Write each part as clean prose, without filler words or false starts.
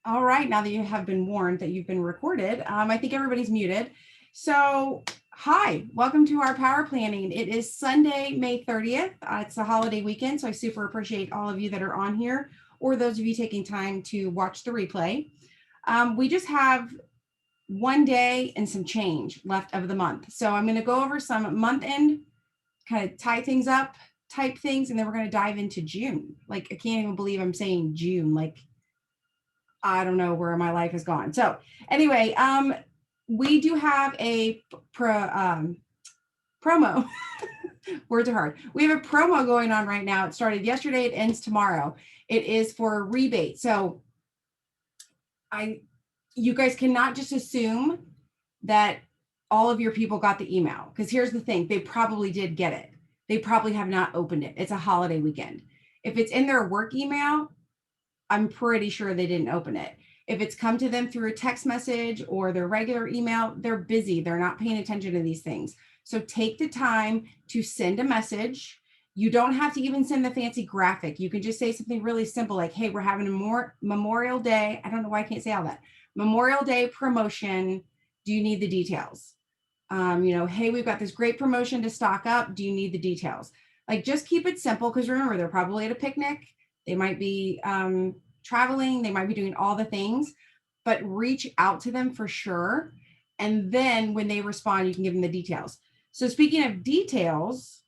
All right, now that you have been warned that you've been recorded, I think everybody's muted. So, hi, welcome to our power planning. It is Sunday, May 30th. It's a holiday weekend, so I super appreciate all of you that are on here, or those of you taking time to watch the replay. We just have one day and some change left of the month. So I'm going to go over some month end, kind of tie things up, type things, and then we're going to dive into June. Like, I can't even believe I'm saying June. Like, I don't know where my life has gone. So anyway, we do have a promo. Words are hard. We have a promo going on right now. It started yesterday. It ends tomorrow. It is for rebate. So you guys cannot just assume that all of your people got the email, because here's the thing. They probably did get it. They probably have not opened it. It's a holiday weekend. If it's in their work email, I'm pretty sure they didn't open it. If it's come to them through a text message or their regular email, they're busy. They're not paying attention to these things. So take the time to send a message. You don't have to even send the fancy graphic. You can just say something really simple like, hey, we're having a Memorial Day. I don't know why I can't say all that. Memorial Day promotion. Do you need the details? Hey, we've got this great promotion to stock up. Do you need the details? Like, just keep it simple, because remember, they're probably at a picnic. They might be traveling. They might be doing all the things, but reach out to them for sure. And then when they respond, you can give them the details. So speaking of details,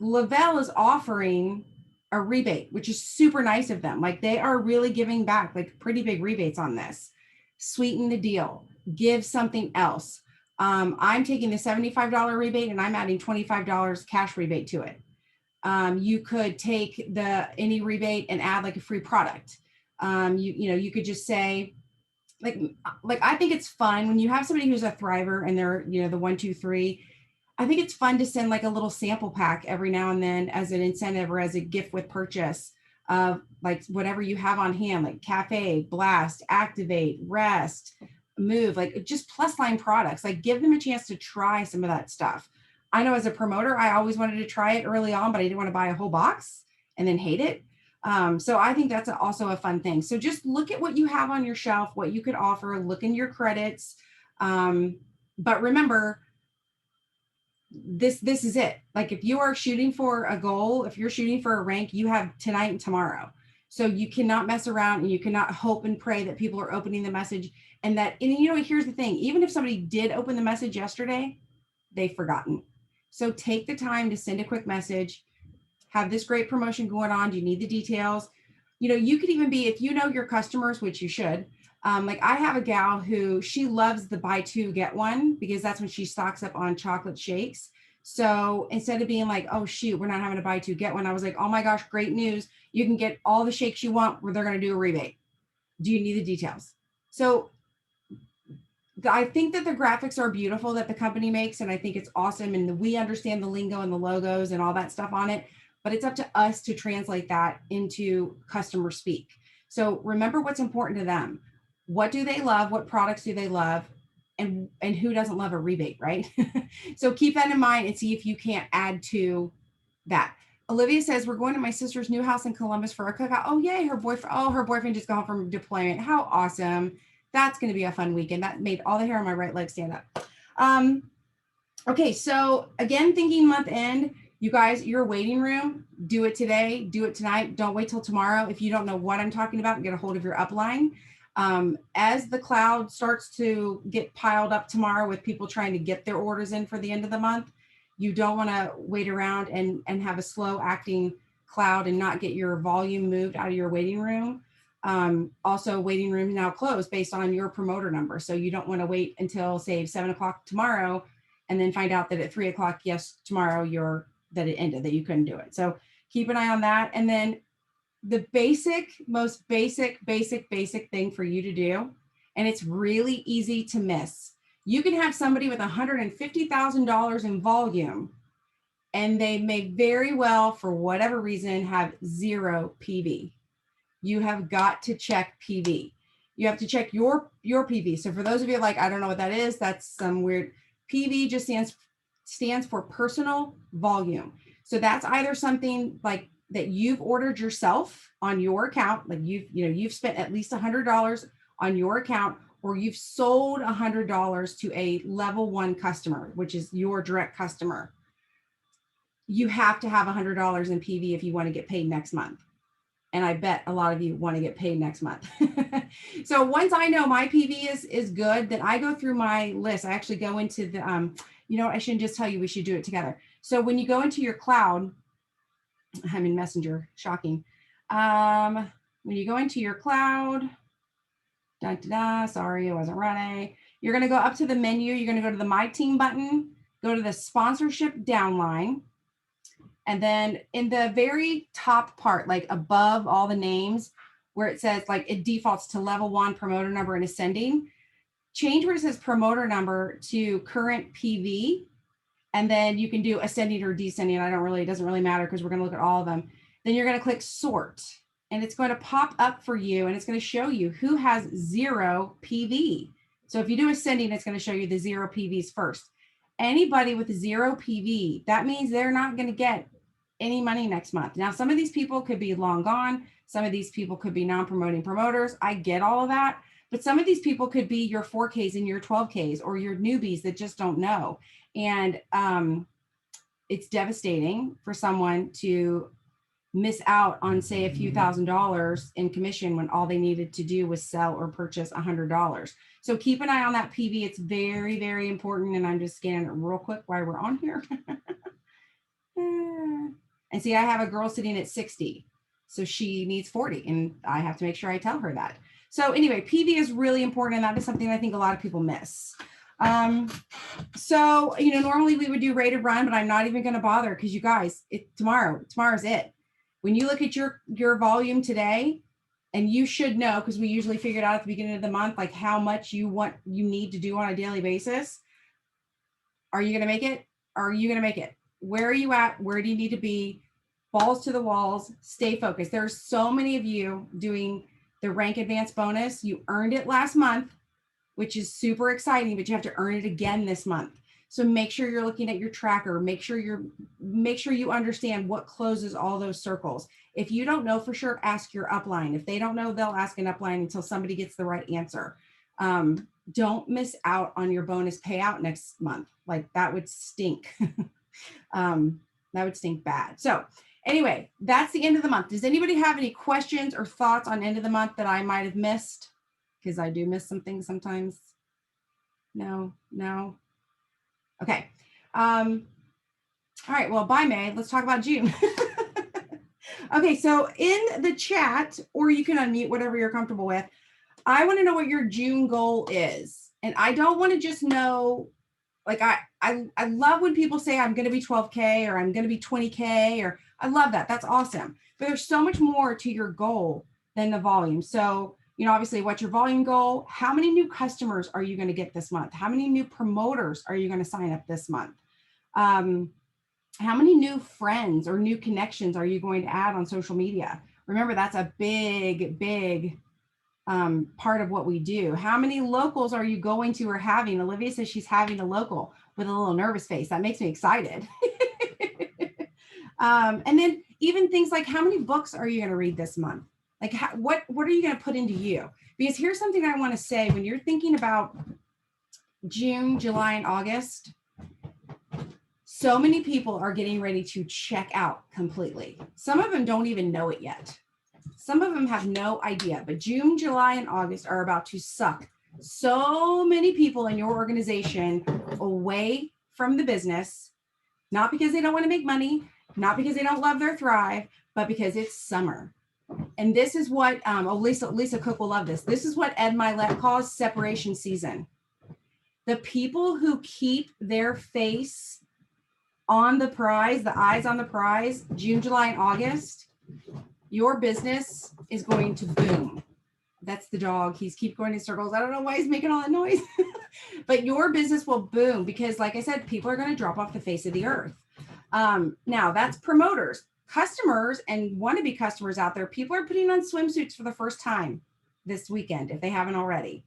Lavelle is offering a rebate, which is super nice of them. Like, they are really giving back, like, pretty big rebates on this. Sweeten the deal. Give something else. I'm taking the $75 rebate and I'm adding $25 cash rebate to it. You could take any rebate and add like a free product. You could just say, like I think it's fun when you have somebody who's a thriver and they're, the 1, 2, 3. I think it's fun to send like a little sample pack every now and then as an incentive or as a gift with purchase of like whatever you have on hand, like Cafe, Blast, Activate, Rest, Move, like just plus line products. Like, give them a chance to try some of that stuff. I know as a promoter, I always wanted to try it early on, but I didn't want to buy a whole box and then hate it. So I think that's also a fun thing. So just look at what you have on your shelf, what you could offer, look in your credits. But remember, this is it. Like, if you are shooting for a goal, if you're shooting for a rank, you have tonight and tomorrow. So you cannot mess around, and you cannot hope and pray that people are opening the message. And here's the thing, even if somebody did open the message yesterday, they've forgotten. So take the time to send a quick message, have this great promotion going on. Do you need the details? You could even be, if you know your customers, which you should, like I have a gal who, she loves the buy two, get one, because that's when she stocks up on chocolate shakes. So instead of being like, oh shoot, we're not having a buy two, get one, I was like, oh my gosh, great news. You can get all the shakes you want where they're going to do a rebate. Do you need the details? So I think that the graphics are beautiful that the company makes, and I think it's awesome. And we understand the lingo and the logos and all that stuff on it, but it's up to us to translate that into customer speak. So remember what's important to them. What do they love? What products do they love? And who doesn't love a rebate, right? So keep that in mind and see if you can't add to that. Olivia says, we're going to my sister's new house in Columbus for a cookout. Oh, yay, her boyfriend just got home from deployment. How awesome. That's going to be a fun weekend. That made all the hair on my right leg stand up. Okay, so again, thinking month end, you guys, your waiting room, do it today, do it tonight. Don't wait till tomorrow. If you don't know what I'm talking about, get a hold of your upline. As the cloud starts to get piled up tomorrow with people trying to get their orders in for the end of the month, you don't want to wait around and have a slow acting cloud and not get your volume moved out of your waiting room. Also, waiting rooms now closed based on your promoter number. So you don't want to wait until, say, 7 o'clock tomorrow and then find out that at 3 o'clock, tomorrow, that it ended, that you couldn't do it. So keep an eye on that. And then the most basic thing for you to do, and it's really easy to miss. You can have somebody with $150,000 in volume, and they may very well, for whatever reason, have 0 PV. You have got to check PV. You have to check your PV. So for those of you like, I don't know what that is, that's some weird, PV just stands for personal volume. So that's either something like that you've ordered yourself on your account, like you've spent at least $100 on your account, or you've sold $100 to a level 1 customer, which is your direct customer, you have to have $100 in PV if you want to get paid next month. And I bet a lot of you want to get paid next month. So once I know my PV is good, then I go through my list. I actually go into the, I shouldn't just tell you, we should do it together. So when you go into your cloud, I'm in Messenger, shocking. When you go into your cloud, sorry, it wasn't running. You're going to go up to the menu. You're going to go to the My Team button, go to the sponsorship downline. And then in the very top part, like above all the names, where it says like it defaults to level 1 promoter number and ascending, change where it says promoter number to current PV. And then you can do ascending or descending. It doesn't really matter because we're going to look at all of them. Then you're going to click sort, and it's going to pop up for you, and it's going to show you who has 0 PV. So if you do ascending, it's going to show you the 0 PVs first. Anybody with 0 PV, that means they're not going to get any money next month. Now, some of these people could be long gone. Some of these people could be non-promoting promoters. I get all of that. But some of these people could be your 4Ks and your 12Ks, or your newbies that just don't know. And it's devastating for someone to miss out on, say, a few $1,000s in commission when all they needed to do was sell or purchase $100. So keep an eye on that PV. It's very, very important. And I'm just scanning it real quick while we're on here. And see, I have a girl sitting at 60. So she needs 40, and I have to make sure I tell her that. So anyway, PV is really important, and that is something I think a lot of people miss. So, normally we would do rated run, but I'm not even going to bother because you guys, tomorrow's it. When you look at your volume today, and you should know, because we usually figure it out at the beginning of the month, like how much you need to do on a daily basis. Are you going to make it? Are you going to make it? Where are you at? Where do you need to be? Balls to the walls, stay focused. There's so many of you doing the rank advance bonus. You earned it last month, which is super exciting, but you have to earn it again this month. So make sure you're looking at your tracker. Make sure you understand what closes all those circles. If you don't know for sure, ask your upline. If they don't know, they'll ask an upline until somebody gets the right answer. Don't miss out on your bonus payout next month. Like that would stink. That would stink bad. So anyway, that's the end of the month. Does anybody have any questions or thoughts on end of the month that I might have missed? Because I do miss some things sometimes. No. Okay. All right. Well, bye, May. Let's talk about June. Okay. So in the chat, or you can unmute, whatever you're comfortable with, I want to know what your June goal is. And I don't want to just know, like, I love when people say I'm going to be 12K or I'm going to be 20K, or I love that. That's awesome. But there's so much more to your goal than the volume. So, obviously, what's your volume goal? How many new customers are you going to get this month? How many new promoters are you going to sign up this month? How many new friends or new connections are you going to add on social media? Remember, that's a big, big part of what we do. How many locals are you going to or having? Olivia says she's having a local with a little nervous face. That makes me excited. And then even things like, how many books are you going to read this month? Like, what are you going to put into you? Because here's something I want to say. When you're thinking about June, July, and August, so many people are getting ready to check out completely. Some of them don't even know it yet. Some of them have no idea, but June, July, and August are about to suck so many people in your organization away from the business, not because they don't want to make money, not because they don't love their Thrive, but because it's summer. And this is what, Lisa Cook will love this. This is what Ed Milet calls separation season. The people who keep their face on the prize, the eyes on the prize, June, July, and August, your business is going to boom. That's the dog. He's keep going in circles. I don't know why he's making all that noise, but your business will boom because, like I said, people are going to drop off the face of the earth. Now that's promoters, customers, and wannabe customers out there. People are putting on swimsuits for the first time this weekend, if they haven't already.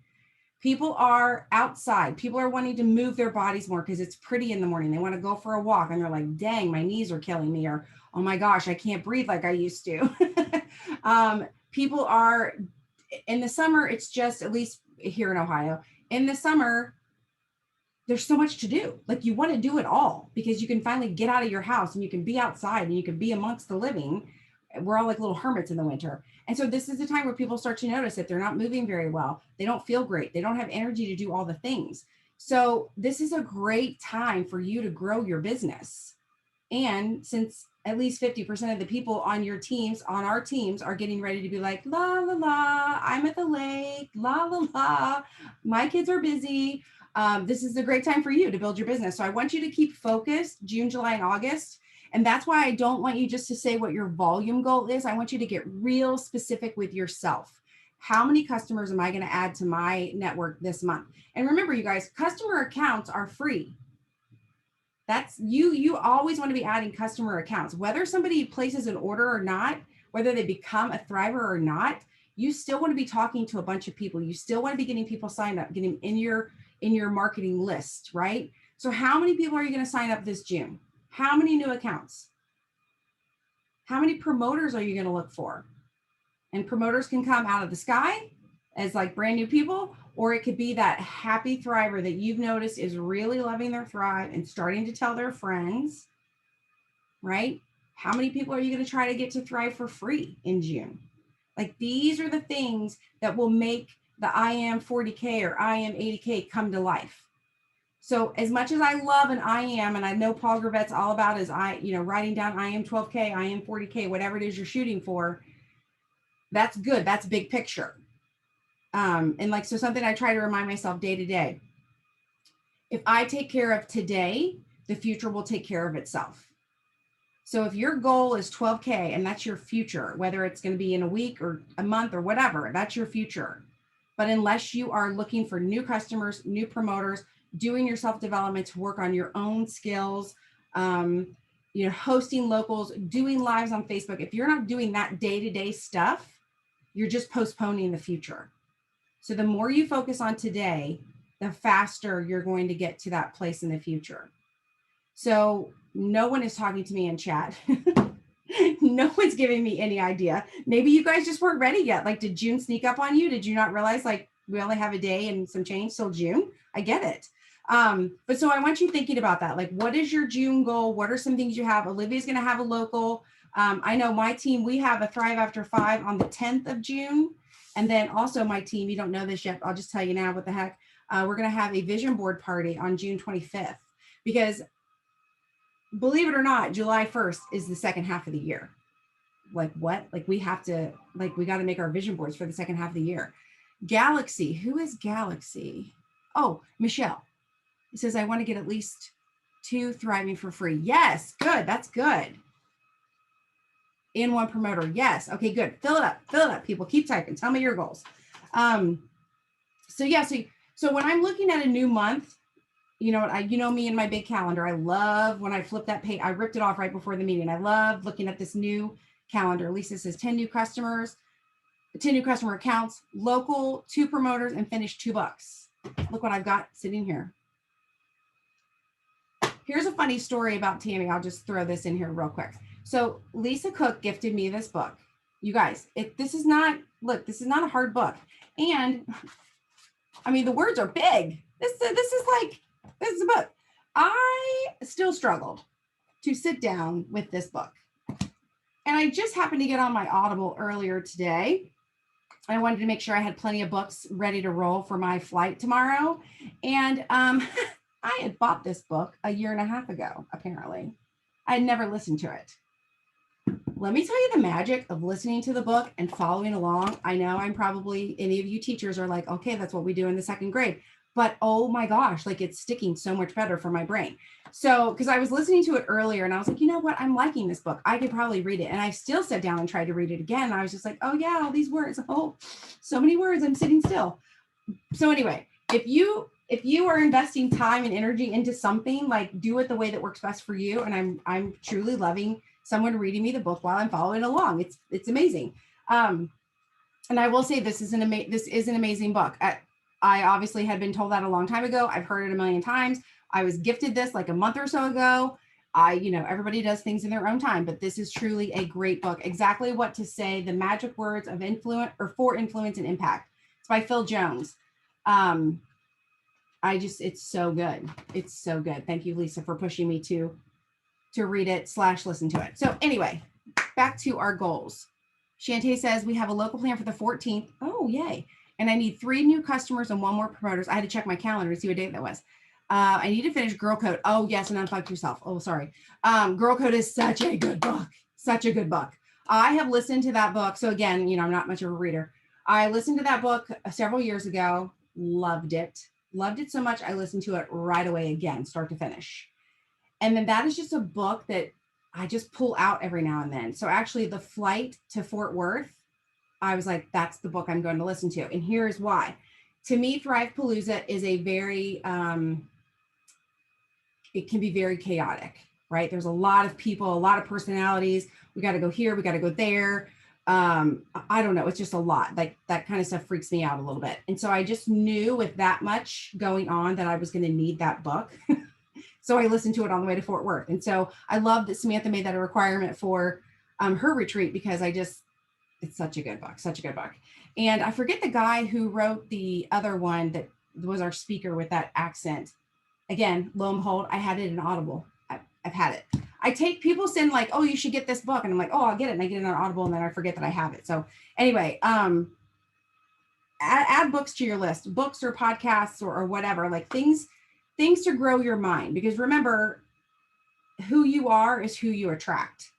People are outside. People are wanting to move their bodies more because it's pretty in the morning. They want to go for a walk and they're like, dang, my knees are killing me. Or, oh my gosh, I can't breathe like I used to. People are in the summer, it's just, at least here in Ohio, in the summer, there's so much to do. Like you want to do it all because you can finally get out of your house and you can be outside and you can be amongst the living. We're all like little hermits in the winter. And so this is the time where people start to notice that they're not moving very well. They don't feel great. They don't have energy to do all the things. So this is a great time for you to grow your business. And since at least 50% of the people on your teams, on our teams, are getting ready to be like, la, la, la, I'm at the lake, la, la, la, my kids are busy. This is a great time for you to build your business. So I want you to keep focused June, July, and August. And that's why I don't want you just to say what your volume goal is. I want you to get real specific with yourself. How many customers am I going to add to my network this month? And remember, you guys, customer accounts are free. That's you always want to be adding customer accounts, whether somebody places an order or not, whether they become a Thriver or not. You still want to be talking to a bunch of people. You still want to be getting people signed up, getting in your marketing list, right? So how many people are you going to sign up this June? How many new accounts? How many promoters are you going to look for? And promoters can come out of the sky as like brand new people, or it could be that happy Thriver that you've noticed is really loving their Thrive and starting to tell their friends, right? How many people are you going to try to get to Thrive for free in June? Like these are the things that will make the I am 40K or I am 80K come to life. So as much as I love an I am, and I know Paul Gravet's all about is writing down I am 12K, I am 40K, whatever it is you're shooting for, that's good. That's big picture. So something I try to remind myself day to day, if I take care of today, the future will take care of itself. So if your goal is 12K and that's your future, whether it's going to be in a week or a month or whatever, that's your future. But unless you are looking for new customers, new promoters, doing your self-development to work on your own skills, hosting locals, doing lives on Facebook, if you're not doing that day-to-day stuff, you're just postponing the future. So the more you focus on today, the faster you're going to get to that place in the future. So no one is talking to me in chat. No one's giving me any idea. Maybe you guys just weren't ready yet. Like, did June sneak up on you? Did you not realize like we only have a day and some change till June? I get it. But so I want you thinking about that. Like, what is your June goal? What are some things you have? Olivia's going to have a local. I know my team, we have a Thrive After 5 on the 10th of June. And then also my team, you don't know this yet, I'll just tell you now, what the heck. We're going to have a vision board party on June 25th, because believe it or not, July 1st is the second half of the year. Like what? Like we got to make our vision boards for the second half of the year. Galaxy, who is Galaxy? Oh, Michelle. It says, I want to get at least 2 Thriving for free. Yes, good. That's good. In one promoter. Yes. Okay, good. Fill it up, people. Keep typing. Tell me your goals. So when I'm looking at a new month, you know me and my big calendar. I love when I flip that page. I ripped it off right before the meeting. I love looking at this new calendar. Lisa says 10 new customers, 10 new customer accounts, local, 2 promoters, and finish $2. Look what I've got sitting here. Here's a funny story about Tammy. I'll just throw this in here real quick. So Lisa Cook gifted me this book. You guys, this is not a hard book. And I mean, the words are big. This is a book. I still struggled to sit down with this book. And I just happened to get on my Audible earlier today. I wanted to make sure I had plenty of books ready to roll for my flight tomorrow. And I had bought this book a year and a half ago, apparently. I had never listened to it. Let me tell you the magic of listening to the book and following along. I know any of you teachers are like, okay, that's what we do in the 2nd grade. But oh my gosh, like it's sticking so much better for my brain. So, because I was listening to it earlier and I was like, you know what? I'm liking this book. I could probably read it. And I still sat down and tried to read it again. And I was just like, oh yeah, all these words. Oh, so many words. I'm sitting still. So anyway, if you are investing time and energy into something, like do it the way that works best for you. And I'm truly loving someone reading me the book while I'm following along. It's amazing. And I will say this is an amazing book. I obviously had been told that a long time ago. I've heard it a million times. I was gifted this like a month or so ago. Everybody does things in their own time, but this is truly a great book. Exactly What to Say, The Magic Words of Influence or for Influence and Impact. It's by Phil Jones. It's so good. It's so good. Thank you, Lisa, for pushing me to read it / listen to it. So anyway, back to our goals. Shantae says we have a local plan for the 14th. Oh, yay. And I need 3 new customers and 1 more promoters. I had to check my calendar to see what date that was. I need to finish Girl Code. Oh, yes, and Unfuck Yourself. Oh, sorry. Girl Code is such a good book. Such a good book. I have listened to that book. So again, I'm not much of a reader. I listened to that book several years ago. Loved it. Loved it so much. I listened to it right away again, start to finish. And then that is just a book that I just pull out every now and then. So actually the flight to Fort Worth, I was like, that's the book I'm going to listen to. And here's why. To me, Thrivepalooza is a very, it can be very chaotic, right? There's a lot of people, a lot of personalities. We got to go here. We got to go there. I don't know. It's just a lot. Like that kind of stuff freaks me out a little bit. And so I just knew with that much going on that I was going to need that book. So I listened to it on the way to Fort Worth. And so I love that Samantha made that a requirement for her retreat, because it's such a good book, such a good book. And I forget the guy who wrote the other one that was our speaker with that accent. Again, lo and behold, I had it in Audible. I've had it. I take people send like, oh, you should get this book. And I'm like, oh, I'll get it. And I get it on Audible, and then I forget that I have it. So anyway, add books to your list, books or podcasts or whatever, like things to grow your mind. Because remember, who you are is who you attract.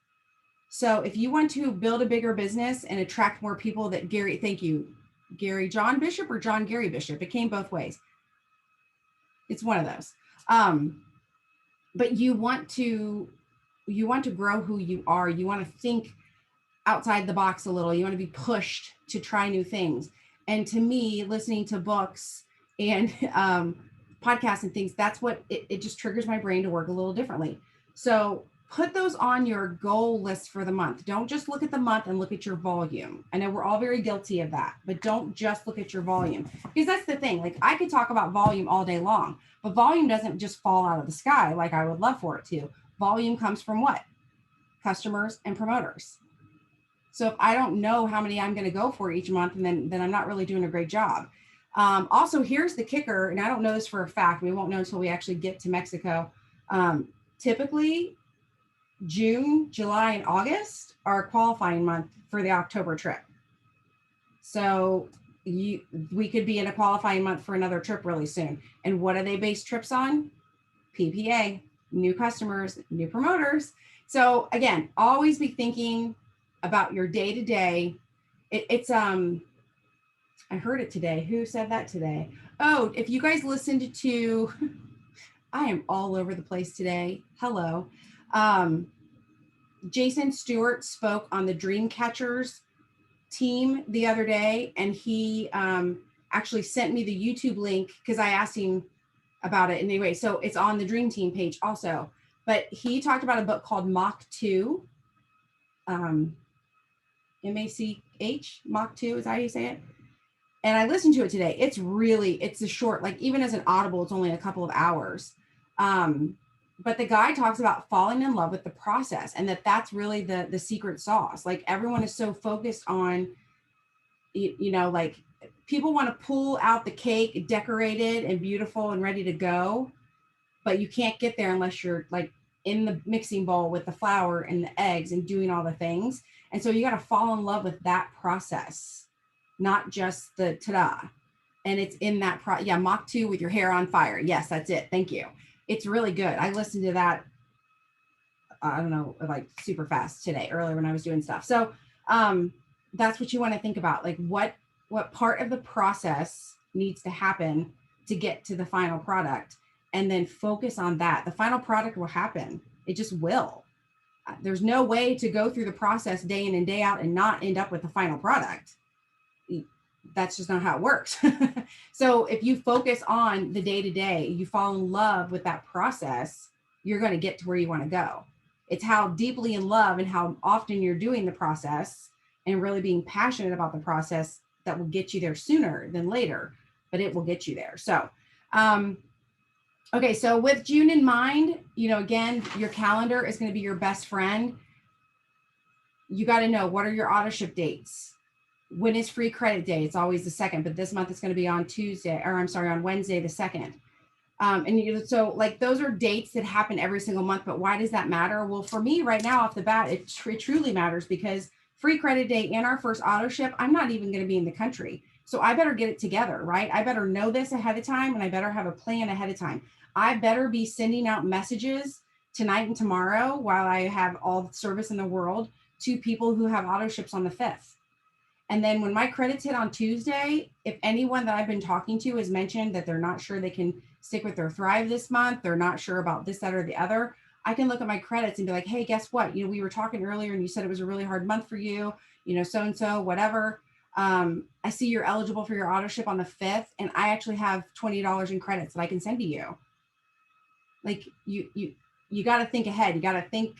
So if you want to build a bigger business and attract more people that thank you, Gary John Bishop or John Gary Bishop. It came both ways. It's one of those. But you want to grow who you are. You want to think outside the box a little. You want to be pushed to try new things. And to me, listening to books and podcasts and things, that's what it just triggers my brain to work a little differently. So put those on your goal list for the month. Don't just look at the month and look at your volume. I know we're all very guilty of that, but don't just look at your volume, because that's the thing. Like I could talk about volume all day long, but volume doesn't just fall out of the sky like I would love for it to. Volume comes from what? Customers and promoters. So if I don't know how many I'm going to go for each month, and then I'm not really doing a great job. Also, here's the kicker, and I don't know this for a fact. We won't know until we actually get to Mexico. Typically, June, July, and August are qualifying month for the October trip. So we could be in a qualifying month for another trip really soon. And what are they based trips on? PPA, new customers, new promoters. So again, always be thinking about your day-to-day. I heard it today. Who said that today? Oh, if you guys listened to, I am all over the place today. Hello. Jason Stewart spoke on the Dreamcatchers team the other day, and he actually sent me the YouTube link because I asked him about it. Anyway, so it's on the Dream Team page also. But he talked about a book called Mach 2. M-A-C-H, Mach 2, is that how you say it? And I listened to it today. It's a short, like even as an Audible, it's only a couple of hours. But the guy talks about falling in love with the process, and that's really the secret sauce. Like everyone is so focused on, like people want to pull out the cake, decorated and beautiful and ready to go, but you can't get there unless you're like in the mixing bowl with the flour and the eggs and doing all the things. And so you got to fall in love with that process, not just the ta-da. And it's in that Mach 2 with your hair on fire. Yes, that's it. Thank you. It's really good. I listened to that, I don't know, like super fast today, earlier when I was doing stuff. So that's what you want to think about. Like what part of the process needs to happen to get to the final product, and then focus on that. The final product will happen. It just will. There's no way to go through the process day in and day out and not end up with the final product. That's just not how it works. So if you focus on the day-to-day, you fall in love with that process, you're going to get to where you want to go. It's how deeply in love and how often you're doing the process and really being passionate about the process that will get you there sooner than later, but it will get you there. So Okay, so with June in mind, again, your calendar is going to be your best friend. You got to know, what are your auto ship dates? When is free credit day? It's always the second, but this month it's going to be on on Wednesday, the second. So like those are dates that happen every single month, but why does that matter? Well, for me right now off the bat, it truly matters because free credit day and our first auto ship, I'm not even going to be in the country. So I better get it together, right? I better know this ahead of time and I better have a plan ahead of time. I better be sending out messages tonight and tomorrow while I have all the service in the world to people who have auto ships on the 5th. And then when my credits hit on Tuesday, if anyone that I've been talking to has mentioned that they're not sure they can stick with their Thrive this month, they're not sure about this, that, or the other, I can look at my credits and be like, hey, guess what? We were talking earlier and you said it was a really hard month for you, so-and-so, whatever. I see you're eligible for your auto ship on the 5th, and I actually have $20 in credits that I can send to you. Like you got to think ahead. You got to think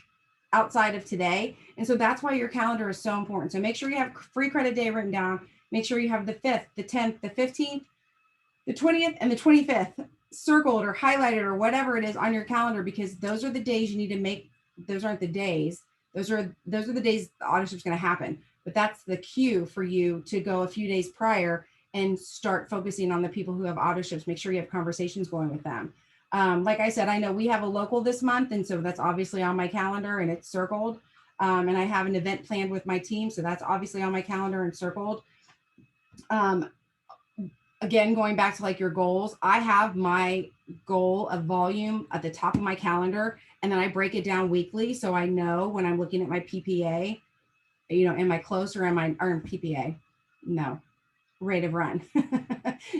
outside of today. And so that's why your calendar is so important. So make sure you have free credit day written down. Make sure you have the 5th, the 10th, the 15th, the 20th, and the 25th circled or highlighted or whatever it is on your calendar, because those are the days you need to make. Those aren't the days. Those are the days the auto ship's going to happen. But that's the cue for you to go a few days prior and start focusing on the people who have auto ships. Make sure you have conversations going with them. Like I said, I know we have a local this month, and so that's obviously on my calendar and it's circled. And I have an event planned with my team, so that's obviously on my calendar and circled. Again, going back to like your goals, I have my goal of volume at the top of my calendar, and then I break it down weekly. So I know when I'm looking at my PPA, am I close or am I, or PPA? No, rate of run.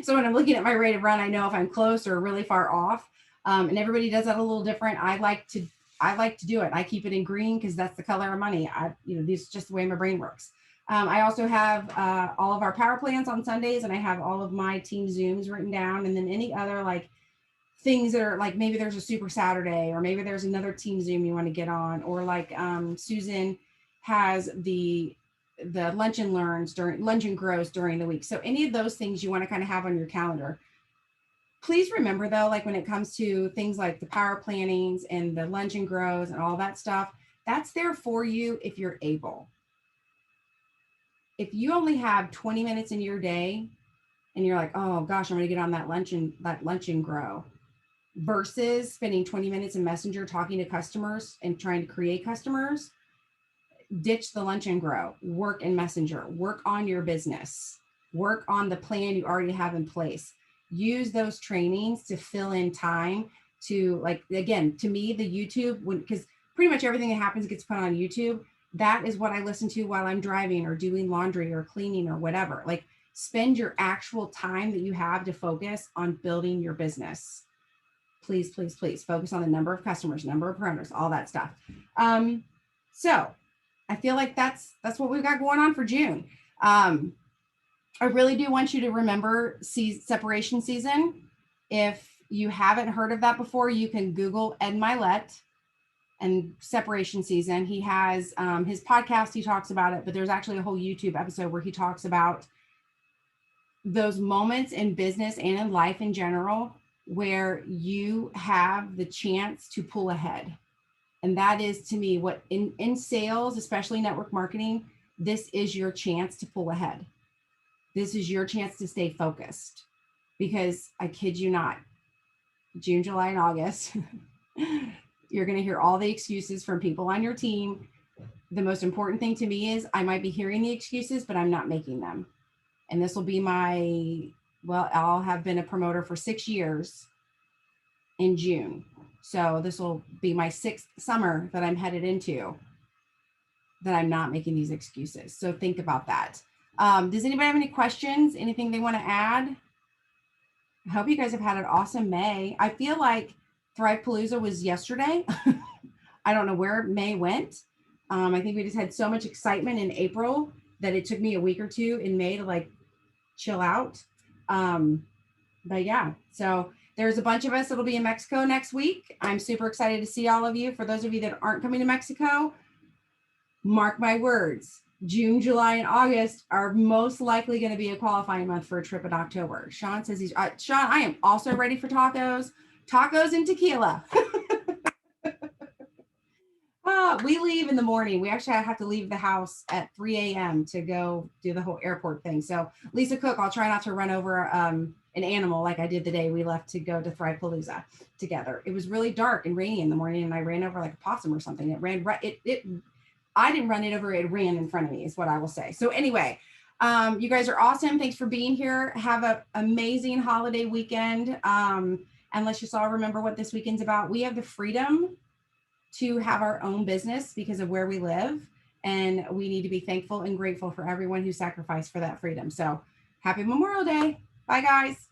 So when I'm looking at my rate of run, I know if I'm close or really far off. And everybody does that a little different. I like to do it. I keep it in green because that's the color of money. This is just the way my brain works. I also have all of our power plans on Sundays, and I have all of my team Zooms written down, and then any other like things that are like, maybe there's a super Saturday, or maybe there's another team Zoom you want to get on, or like Susan has the lunch and grows during the week. So any of those things you want to kind of have on your calendar. Please remember though, like when it comes to things like the power plannings and the lunch and grows and all that stuff, that's there for you if you're able. If you only have 20 minutes in your day and you're like, oh gosh, I'm going to get on that lunch and grow, versus spending 20 minutes in Messenger talking to customers and trying to create customers, ditch the lunch and grow, work in Messenger, work on your business, work on the plan you already have in place. Use those trainings to fill in time to, like, again, to me, the YouTube, because pretty much everything that happens gets put on YouTube. That is what I listen to while I'm driving or doing laundry or cleaning or whatever. Like, spend your actual time that you have to focus on building your business. Please, please, please focus on the number of customers, number of parameters, all that stuff. So I feel like that's what we've got going on for June. I really do want you to remember separation season. If you haven't heard of that before, you can Google Ed Mylett and separation season. He has his podcast, he talks about it, but there's actually a whole YouTube episode where he talks about those moments in business and in life in general where you have the chance to pull ahead. And that is, to me, what in sales, especially network marketing, this is your chance to pull ahead. This is your chance to stay focused, because I kid you not, June, July, and August, you're going to hear all the excuses from people on your team. The most important thing to me is I might be hearing the excuses, but I'm not making them. And this will be I'll have been a promoter for 6 years in June. So this will be my 6th summer that I'm headed into that I'm not making these excuses. So think about that. Does anybody have any questions? Anything they want to add? I hope you guys have had an awesome May. I feel like Thrive Palooza was yesterday. I don't know where May went. I think we just had so much excitement in April that it took me a week or two in May to like chill out. But yeah, so there's a bunch of us that'll be in Mexico next week. I'm super excited to see all of you. For those of you that aren't coming to Mexico, mark my words. June, July, and August are most likely going to be a qualifying month for a trip in October. Sean says Sean, I am also ready for tacos. Tacos and tequila. We leave in the morning. We actually have to leave the house at 3 a.m. to go do the whole airport thing. So Lisa Cook, I'll try not to run over an animal like I did the day we left to go to Thrive-Palooza together. It was really dark and rainy in the morning, and I ran over like a possum or something. It ran right. It I didn't run it over. It ran in front of me is what I will say. So anyway, you guys are awesome. Thanks for being here. Have an amazing holiday weekend. And let's just all remember what this weekend's about. We have the freedom to have our own business because of where we live. And we need to be thankful and grateful for everyone who sacrificed for that freedom. So happy Memorial Day. Bye, guys.